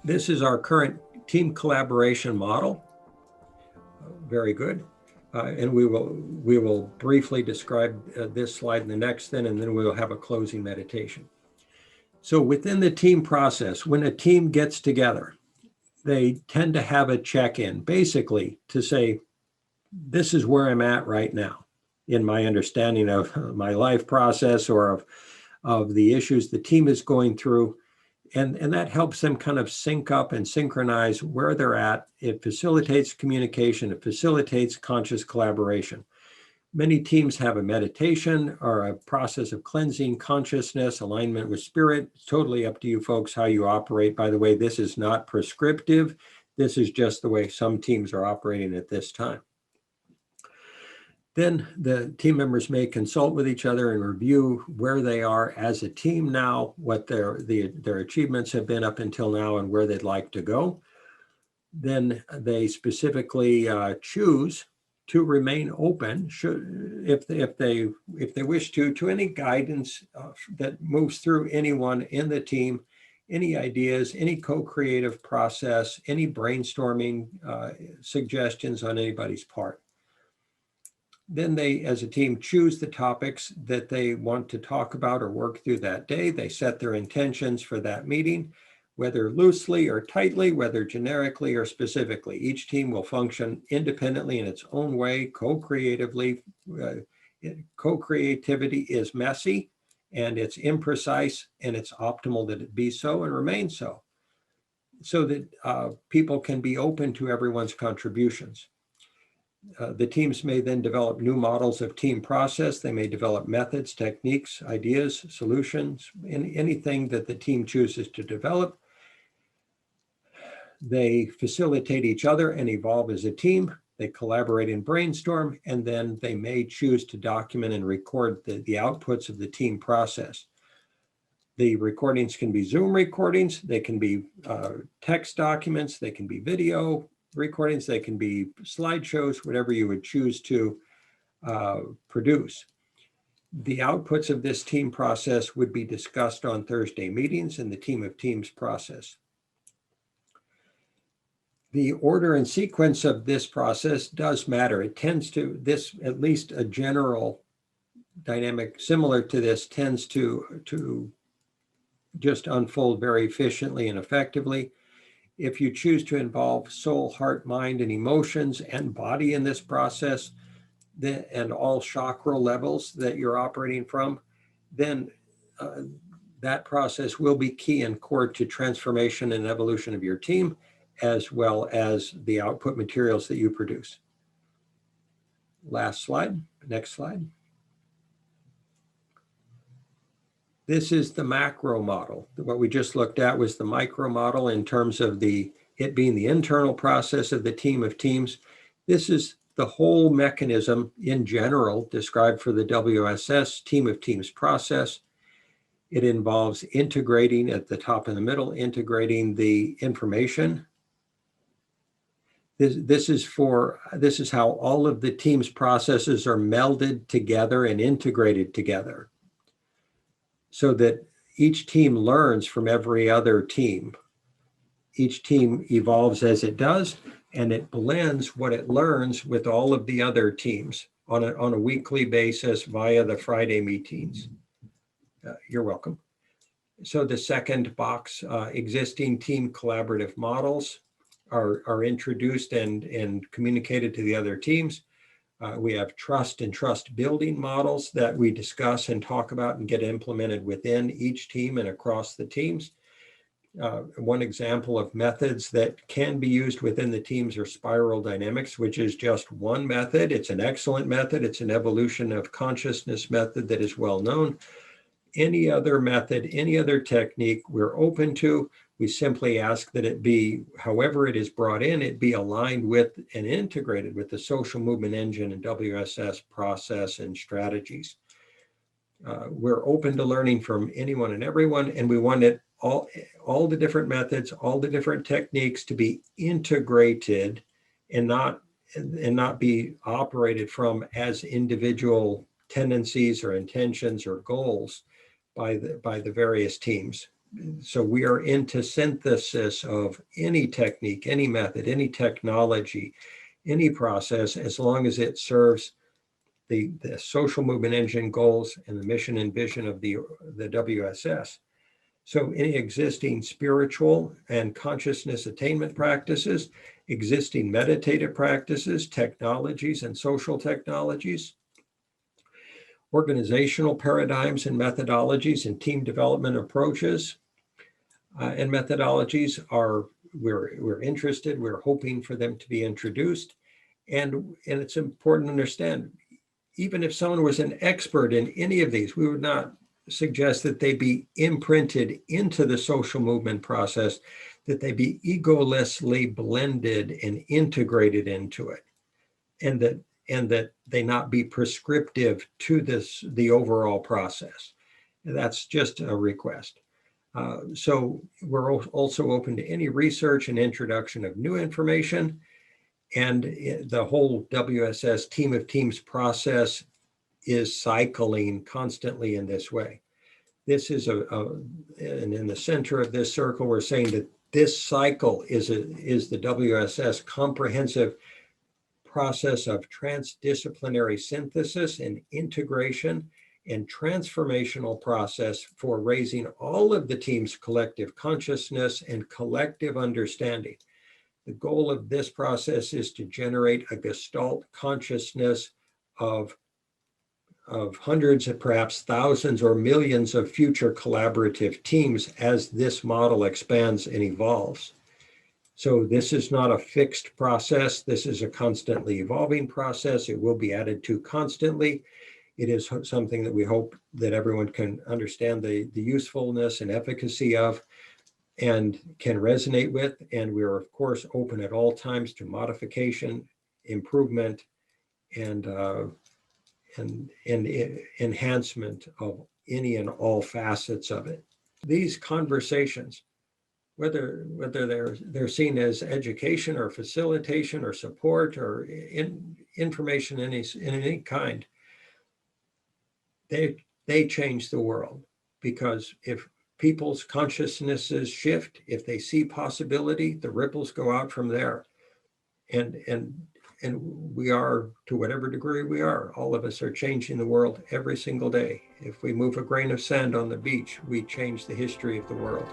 This is our current team collaboration model. Very good. And we will briefly describe this slide in the next then, and then we will have a closing meditation. So within the team process, when a team gets together, they tend to have a check-in, basically to say, this is where I'm at right now in my understanding of my life process or of the issues the team is going through. And that helps them kind of sync up and synchronize where they're at. It facilitates communication. It facilitates conscious collaboration. Many teams have a meditation or a process of cleansing consciousness, alignment with spirit. It's totally up to you folks how you operate. By the way, this is not prescriptive. This is just the way some teams are operating at this time. Then the team members may consult with each other and review where they are as a team now, what their achievements have been up until now and where they'd like to go. Then they specifically choose to remain open, if they wish to any guidance that moves through anyone in the team, any ideas, any co-creative process, any brainstorming suggestions on anybody's part. Then they, as a team, choose the topics that they want to talk about or work through that day. They set their intentions for that meeting, whether loosely or tightly, whether generically or specifically. Each team will function independently in its own way, co-creatively. Co-creativity is messy and it's imprecise, and it's optimal that it be so and remain so that people can be open to everyone's contributions. The teams may then develop new models of team process. They may develop methods, techniques, ideas, solutions, anything that the team chooses to develop. They facilitate each other and evolve as a team. They collaborate and brainstorm, and then they may choose to document and record the outputs of the team process. The recordings can be Zoom recordings. They can be text documents. They can be video recordings. They can be slideshows, whatever you would choose to produce. The outputs of this team process would be discussed on Thursday meetings in the team of teams process. The order and sequence of this process does matter. It tends to, at least a general dynamic similar to this tends to just unfold very efficiently and effectively. If you choose to involve soul, heart, mind, and emotions and body in this process, and all chakra levels that you're operating from, then that process will be key and core to transformation and evolution of your team, as well as the output materials that you produce. Last slide, next slide. This is the macro model. What we just looked at was the micro model in terms of it being the internal process of the team of teams. This is the whole mechanism in general described for the WSS team of teams process. It involves integrating at the top and the middle, integrating the information. This is how all of the team's processes are melded together and integrated together, so that each team learns from every other team. Each team evolves as it does, and it blends what it learns with all of the other teams on a weekly basis via the Friday meetings. You're welcome. So the second box, existing team collaborative models are introduced and communicated to the other teams. We have trust and trust building models that we discuss and talk about and get implemented within each team and across the teams. One example of methods that can be used within the teams are spiral dynamics, which is just one method. It's an excellent method. It's an evolution of consciousness method that is well known. Any other method, any other technique, we're open to. We simply ask that it be, however it is brought in, it be aligned with and integrated with the social movement engine and WSS process and strategies. We're open to learning from anyone and everyone, and we want it all the different methods, all the different techniques to be integrated and not be operated from as individual tendencies or intentions or goals by the various teams. so we are into synthesis of any technique, any method, any technology, any process, as long as it serves the social movement engine goals and the mission and vision of the WSS. So any existing spiritual and consciousness attainment practices, existing meditative practices, technologies and social technologies, organizational paradigms and methodologies and team development approaches and methodologies are, we're interested, we're hoping for them to be introduced. And it's important to understand, even if someone was an expert in any of these, we would not suggest that they be imprinted into the social movement process, that they be egolessly blended and integrated into it, and that they not be prescriptive to the overall process. And that's just a request. So we're also open to any research and introduction of new information. And the whole WSS Team of Teams process is cycling constantly in this way. This is and in the center of this circle, we're saying that this cycle is the WSS comprehensive process of transdisciplinary synthesis and integration and transformational process for raising all of the team's collective consciousness and collective understanding. The goal of this process is to generate a Gestalt consciousness of hundreds and perhaps thousands or millions of future collaborative teams as this model expands and evolves. So this is not a fixed process. This is a constantly evolving process. It will be added to constantly. It is something that we hope that everyone can understand the usefulness and efficacy of and can resonate with. And we are, of course, open at all times to modification, improvement, and enhancement of any and all facets of it. These conversations, whether they're seen as education or facilitation or support or information in any kind, they change the world, because if people's consciousnesses shift, if they see possibility, the ripples go out from there. And we are, to whatever degree we are, all of us are changing the world every single day. If we move a grain of sand on the beach, we change the history of the world.